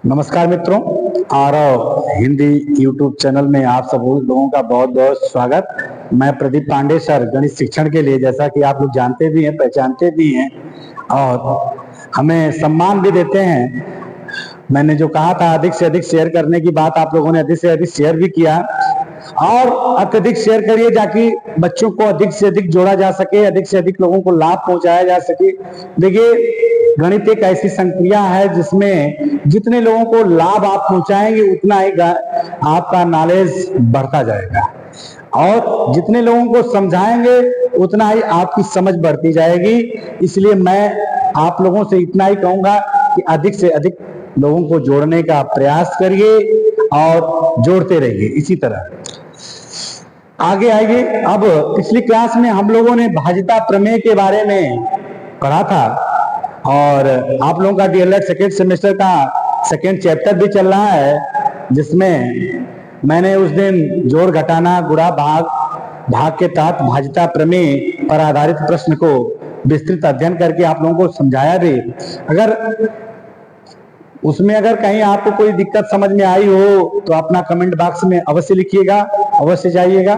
नमस्कार मित्रों, Aarav Hindi YouTube channel में आप सब लोगों का बहुत बहुत स्वागत। मैं प्रदीप पांडे सर गणित शिक्षण के लिए, जैसा कि आप लोग जानते भी हैं, पहचानते भी हैं और हमें सम्मान भी देते हैं। मैंने जो कहा था अधिक से अधिक शेयर करने की बात, आप लोगों ने अधिक से अधिक शेयर भी किया और अत्यधिक शेयर करिए ताकि बच्चों को अधिक से अधिक जोड़ा जा सके, अधिक से अधिक लोगों को लाभ पहुंचाया जा सके। देखिए, गणित एक ऐसी संक्रिया है जिसमें जितने लोगों को लाभ आप पहुंचाएंगे उतना ही आपका नॉलेज बढ़ता जाएगा और जितने लोगों को समझाएंगे उतना ही आपकी समझ बढ़ती जाएगी। इसलिए मैं आप लोगों से इतना ही कहूंगा कि अधिक से अधिक लोगों को जोड़ने का प्रयास करिए और जोड़ते रहिए। इसी तरह आगे आइए। अब पिछली क्लास में हम लोगों ने भाज्यता प्रमेय के बारे में पढ़ा था और आप लोगों का डीएलएड सेकेंड सेमेस्टर का सेकेंड चैप्टर भी चल रहा है, जिसमें मैंने उस दिन जोड़ घटाना गुणा भाग के तहत भाज्यता प्रमेय पर आधारित प्रश्न को विस्तृत अध्ययन करके आप लोगों को समझाया भी। अगर कहीं आपको कोई दिक्कत समझ में आई हो तो अपना कमेंट बॉक्स में अवश्य लिखिएगा, अवश्य जाइएगा।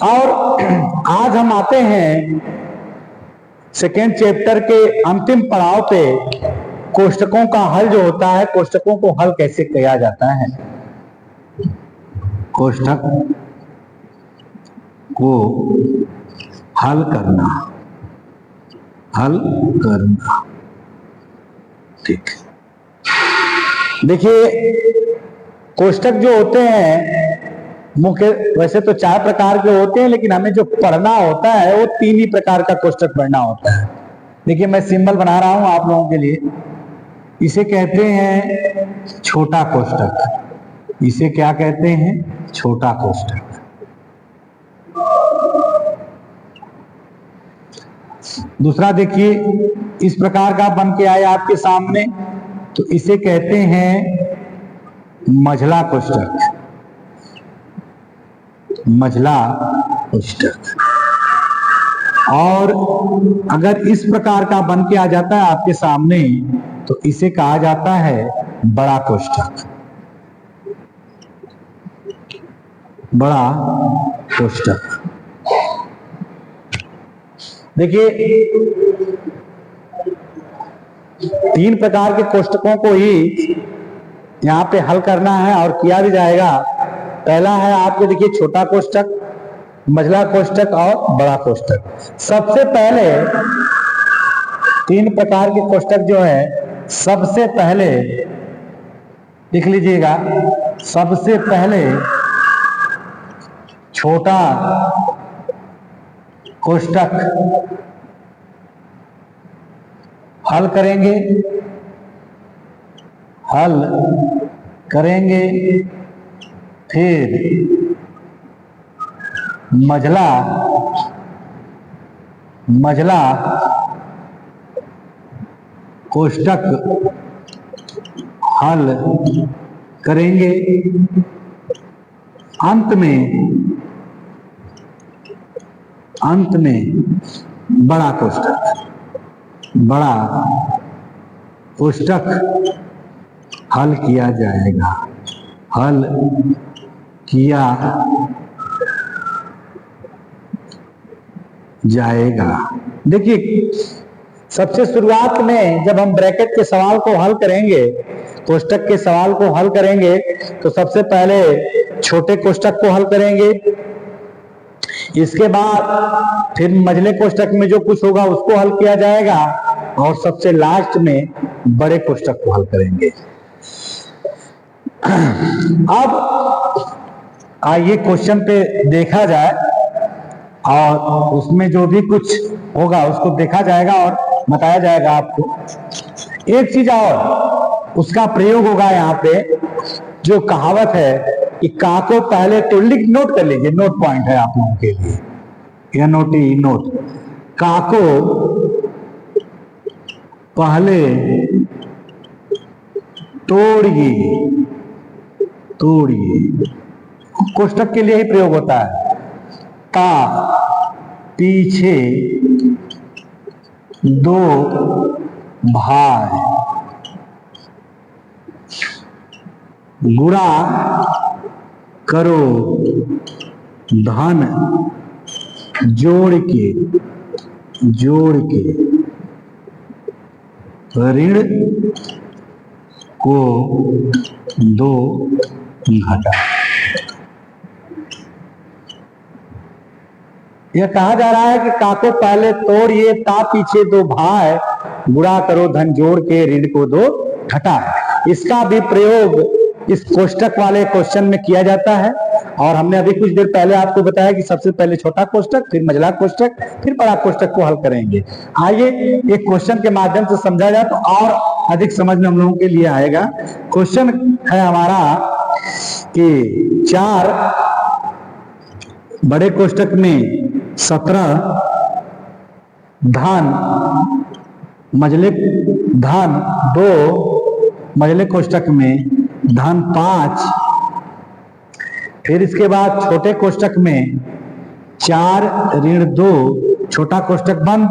और आज हम आते हैं सेकेंड चैप्टर के अंतिम पड़ाव पे। कोष्टकों का हल जो होता है, कोष्टकों को हल कैसे किया जाता है, कोष्टक को हल करना ठीक। देखिए, कोष्टक जो होते हैं मुख्य वैसे तो 4 प्रकार के होते हैं, लेकिन हमें जो पढ़ना होता है वो 3 ही प्रकार का कोष्टक पढ़ना होता है। देखिए, मैं सिंबल बना रहा हूं आप लोगों के लिए। इसे कहते हैं छोटा कोष्टक। इसे क्या कहते हैं? छोटा कोष्टक। दूसरा देखिए, इस प्रकार का बन के आया आपके सामने, तो इसे कहते हैं मझला कोष्टक। मझला कोष्टक। और अगर इस प्रकार का बन के आ जाता है आपके सामने तो इसे कहा जाता है बड़ा कोष्टक। बड़ा कोष्टक। देखिए, 3 प्रकार के कोष्टकों को ही यहां पे हल करना है और किया भी जाएगा। पहला है आपको देखिए छोटा कोष्टक, मझला कोष्टक और बड़ा कोष्टक। सबसे पहले 3 प्रकार के कोष्टक जो है, सबसे पहले लिख लीजिएगा। सबसे पहले छोटा कोष्टक हल करेंगे। फिर मझला कोष्टक हल करेंगे। अंत में बड़ा कोष्टक हल किया जाएगा। देखिए, सबसे शुरुआत में जब हम ब्रैकेट के सवाल को हल करेंगे, कोष्टक के सवाल को हल करेंगे, तो सबसे पहले छोटे कोष्टक को हल करेंगे। इसके बाद फिर मझले कोष्टक में जो कुछ होगा उसको हल किया जाएगा और सबसे लास्ट में बड़े कोष्टक को हल करेंगे। अब आइए क्वेश्चन पे देखा जाए और उसमें जो भी कुछ होगा उसको देखा जाएगा और बताया जाएगा आपको। एक चीज और उसका प्रयोग होगा यहाँ पे, जो कहावत है कि काको पहले तो नोट कर लीजिए, नोट पॉइंट है आप लोगों के लिए, या नोट। काको पहले तोड़िए कोष्टक के लिए ही प्रयोग होता है। का पीछे 2 भाई गुणा करो धन जोड़ के ऋण को 2 घटा। यह कहा जा रहा है कि काको पहले तोड़िए ता पीछे 2 भाई, गुणा करो धन जोड़ के ऋण को 2 घटा। इसका भी प्रयोग इस कोष्टक वाले क्वेश्चन में किया जाता है और हमने अभी कुछ देर पहले आपको बताया कि सबसे पहले छोटा कोष्टक, फिर मझला कोष्टक, फिर बड़ा कोष्टक को हल करेंगे। आइए एक क्वेश्चन के माध्यम से समझा जाए तो और अधिक समझ में हम लोगों के लिए आएगा। क्वेश्चन है हमारा कि 4 बड़े कोष्टक में 17 धन मझले धन 2 मझले कोष्टक में धन 5, फिर इसके बाद छोटे कोष्टक में 4 ऋण 2, छोटा कोष्टक बंद,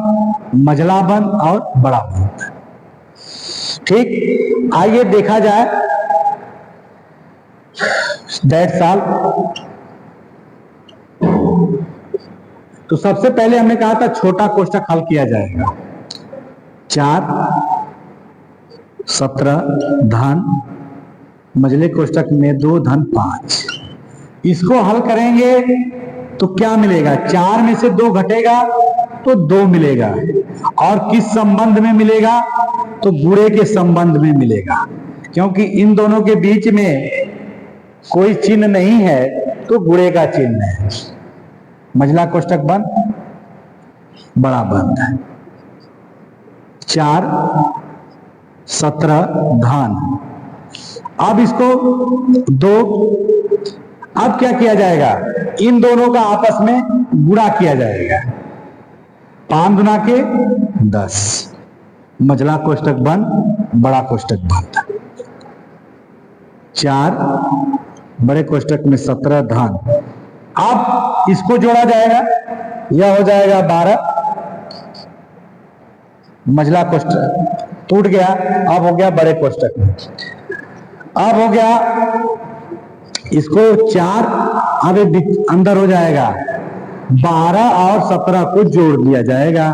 मझला बंद और बड़ा बंद। ठीक, आइए देखा जाए दैट्स ऑल। तो सबसे पहले हमने कहा था छोटा कोष्टक हल किया जाएगा। 4 17 धन मझले कोष्टक में 2 धन 5, इसको हल करेंगे तो क्या मिलेगा? 4 में से 2 घटेगा तो 2 मिलेगा और किस संबंध में मिलेगा? तो गुणे के संबंध में मिलेगा, क्योंकि इन दोनों के बीच में कोई चिन्ह नहीं है तो गुणे का चिन्ह है। मझला कोष्टक बंद, बड़ा बंद। 4 17 धन, अब इसको 2, अब क्या किया जाएगा? इन दोनों का आपस में गुणा किया जाएगा। 5 दुना के 10, मझला कोष्टक बंद, बड़ा कोष्टक बंद। 4 बड़े कोष्टक में 17 धन, अब इसको जोड़ा जाएगा, यह हो जाएगा 12, मझला कोष्टक टूट गया, अब हो गया बड़े कोष्टक में। अब हो गया इसको 4, अब अंदर हो जाएगा 12 और 17 को जोड़ दिया जाएगा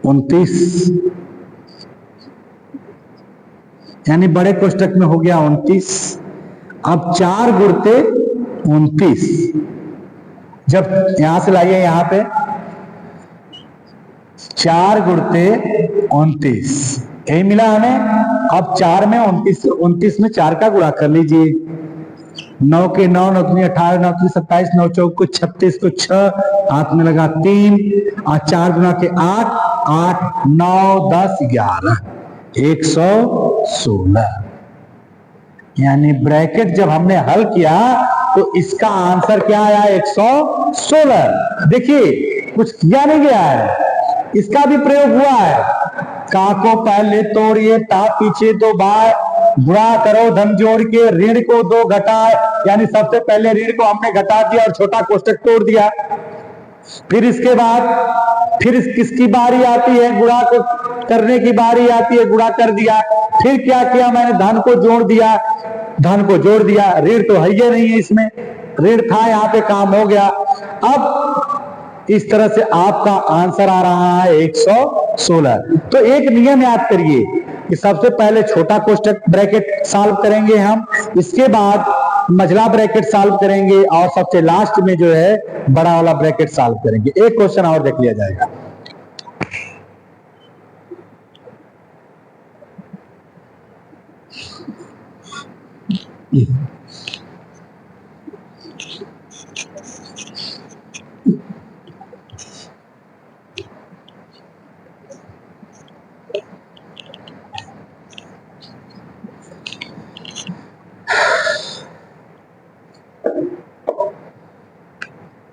29, यानी बड़े कोष्टक में हो गया 29। अब 4 गुणते 29, जब यहां से लाइए यहां पे 4 गुणते 29, यही मिला हमें। अब 4 में 29 में 4 का गुणा कर लीजिए। 9 के 9, 9 दूनी 18, 9 दूनी 27, 9 चौक को 36 को 6, हाथ में लगा 3 और 4 गुना के 8, 8 9 10 11, 116। यानी ब्रैकेट जब हमने हल किया तो इसका आंसर क्या आया? 116। देखिए कुछ किया नहीं गया है, इसका भी प्रयोग हुआ है। काको पहले तोड़िए ता पीछे 2 भाई, गुणा करो धन जोड़ के ऋण को 2 घटाए, यानी सबसे पहले ऋण को हमने घटा दिया और छोटा कोष्टक तोड़ दिया। फिर इसके बाद फिर किसकी बारी आती है? गुणा को करने की बारी आती है, गुणा कर दिया। फिर क्या किया मैंने? धन को जोड़ दिया, धन को जोड़ दिया। ऋण तो है ही नहीं है इसमें, ऋण था यहाँ पे, काम हो गया। अब इस तरह से आपका आंसर आ रहा है 116। तो एक नियम याद करिए कि सबसे पहले छोटा कोष्टक ब्रैकेट सॉल्व करेंगे हम, इसके बाद मझला ब्रैकेट सॉल्व करेंगे और सबसे लास्ट में जो है बड़ा वाला ब्रैकेट सॉल्व करेंगे। एक क्वेश्चन और देख लिया जाएगा।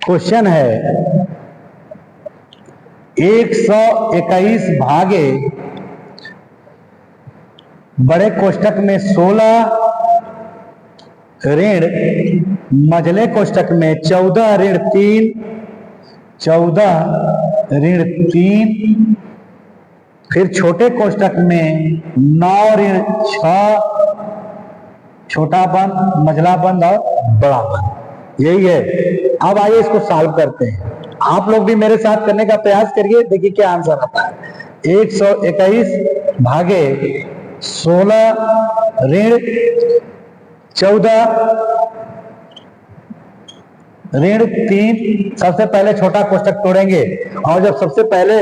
क्वेश्चन है 121 भागे बड़े कोष्टक में 16 ऋण मझले कोष्टक में 14 ऋण 3, 14 ऋण 3, फिर छोटे कोष्टक में 9 ऋण 6, छोटा बंद, मझला बंद और बड़ा बंद, यही है। अब आइए इसको सॉल्व करते हैं। आप लोग भी मेरे साथ करने का प्रयास करिए, देखिए क्या आंसर आता है। 121 भागे 16 ऋण 14 ऋण 3। सबसे पहले छोटा कोष्टक तोड़ेंगे, और जब सबसे पहले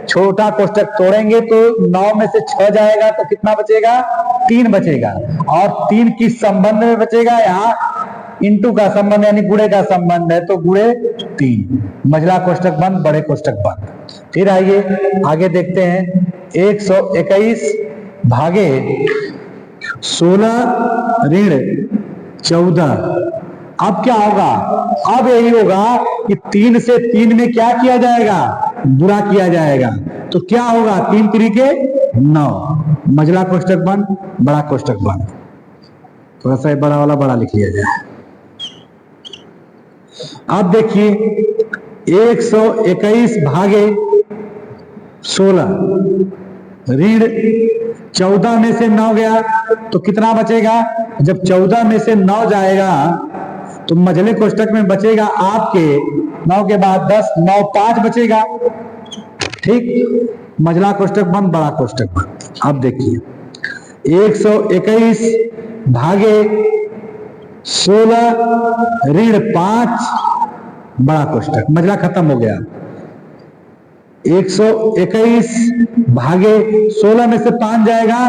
छोटा कोष्टक तोड़ेंगे तो 9 में से 6 जाएगा तो कितना बचेगा? 3 बचेगा। और 3 किस संबंध में बचेगा? यहाँ इंटू का संबंध यानी गुणे का संबंध है, तो गुणे 3। मझला कोष्टक बंद, बड़े कोष्टक बंद। फिर आइए आगे देखते हैं। 121 भागे 16 ऋण 14। अब क्या होगा? अब यही होगा कि 3 से 3 में क्या किया जाएगा? गुणा किया जाएगा। तो क्या होगा? 3 त्रिके 9। मझला कोष्टक बंद, बड़ा कोष्टक बंद। थोड़ा सा बड़ा वाला बड़ा लिख लिया जाए। अब देखिए 121 भागे 16 ऋण 14 में से 9 गया तो कितना बचेगा? जब 14 में से 9 जाएगा तो मझले कोष्टक में बचेगा आपके 9 के बाद 10, 9 5 बचेगा। ठीक, मझला कोष्टक बंद, बड़ा कोष्टक बंद। अब देखिए 121 भागे 16 ऋण 5, बड़ा कोष्टक, मझला खत्म हो गया। 121 भागे 16 में से 5 जाएगा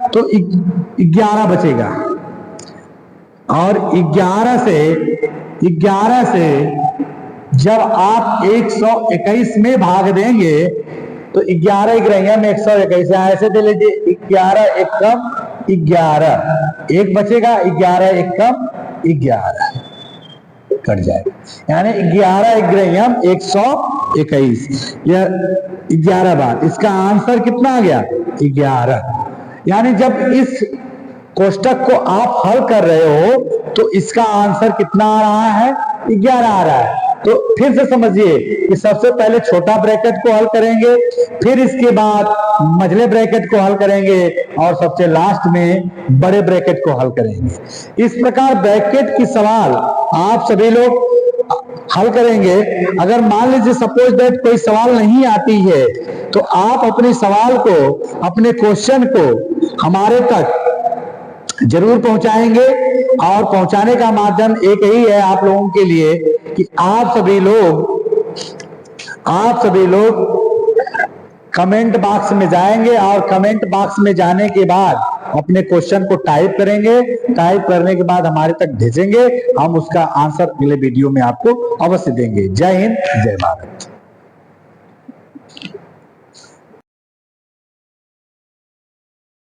तो 11 बचेगा। और 11 से जब आप 121 में भाग देंगे तो 11 1 में 121, ऐसे दे लीजिए 11 1 कम 11, 1 बचेगा, 11 1 कम 11 कट जाएगा, यानी 11 1 121। यह 11 बार, इसका आंसर कितना आ गया? 11। यानी जब इस कोष्टक को आप हल कर रहे हो तो इसका आंसर कितना आ रहा है? 11 आ रहा है। तो फिर से समझिए कि सबसे पहले छोटा ब्रैकेट को हल करेंगे, फिर इसके बाद मझले ब्रैकेट को हल करेंगे, और सबसे लास्ट में बड़े ब्रैकेट को हल करेंगे। इस प्रकार ब्रैकेट की सवाल आप सभी लोग हल करेंगे। अगर मान लीजिए सपोज दैट कोई सवाल नहीं आती है तो आप अपने सवाल को, अपने क्वेश्चन को हमारे तक जरूर पहुंचाएंगे, और पहुंचाने का माध्यम एक ही है आप लोगों के लिए कि आप सभी लोग कमेंट बॉक्स में जाएंगे, और कमेंट बॉक्स में जाने के बाद अपने क्वेश्चन को टाइप करेंगे। टाइप करने के बाद हमारे तक भेजेंगे, हम उसका आंसर अगले वीडियो में आपको अवश्य देंगे। जय हिंद, जय भारत।